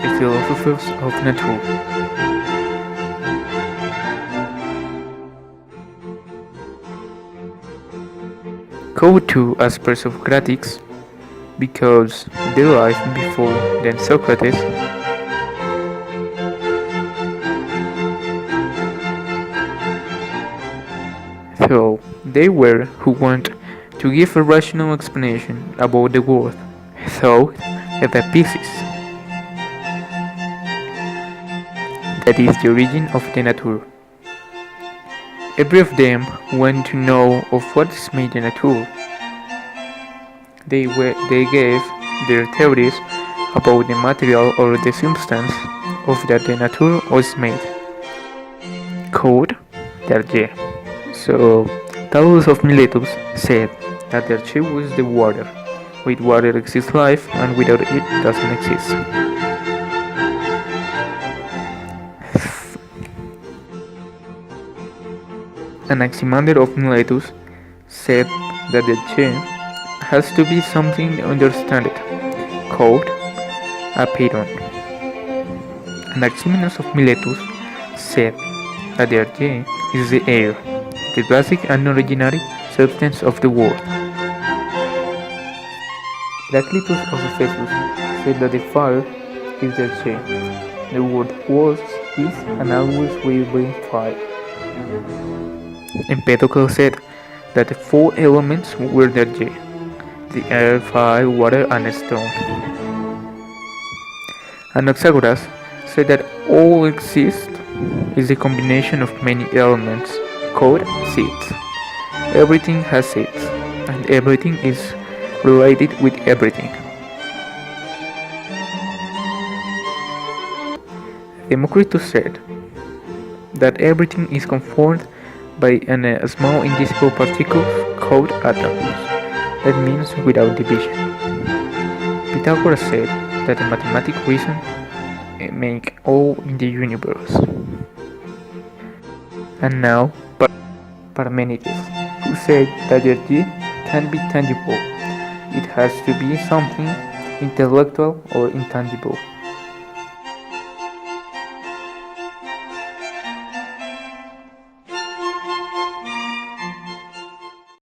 the Philosophers of Nature. Code 2 aspects of Critics, because they lived before than Socrates. So they were who want to give a rational explanation about the world, thought epiphysis, that is the origin of the nature. Every of them want to know of what is made the nature. They gave their theories about the material or the substance of that the nature was made. Code Derje. So Taurus of Miletus said that Derje was the water. With water exists life, and without it doesn't exist. Anaximander of Miletus said that the chain has to be something understood, called a pairon. Anaximenes of Miletus said that the chain is the air, the basic and originary substance of the world. Heraclitus of Ephesus said that the fire is the chain. The word was, is, and always will be fire. Empedocles said that the four elements were the air, fire, water, and stone. Anaxagoras said that all exist is a combination of many elements called seeds. Everything has seeds, and everything is related with everything. Democritus said that everything is conformed by a small indivisible particles called atoms. That means without division. Pythagoras said that the mathematical reason make all in the universe. And now Parmenides, who said that energy can be tangible. It has to be something intellectual or intangible.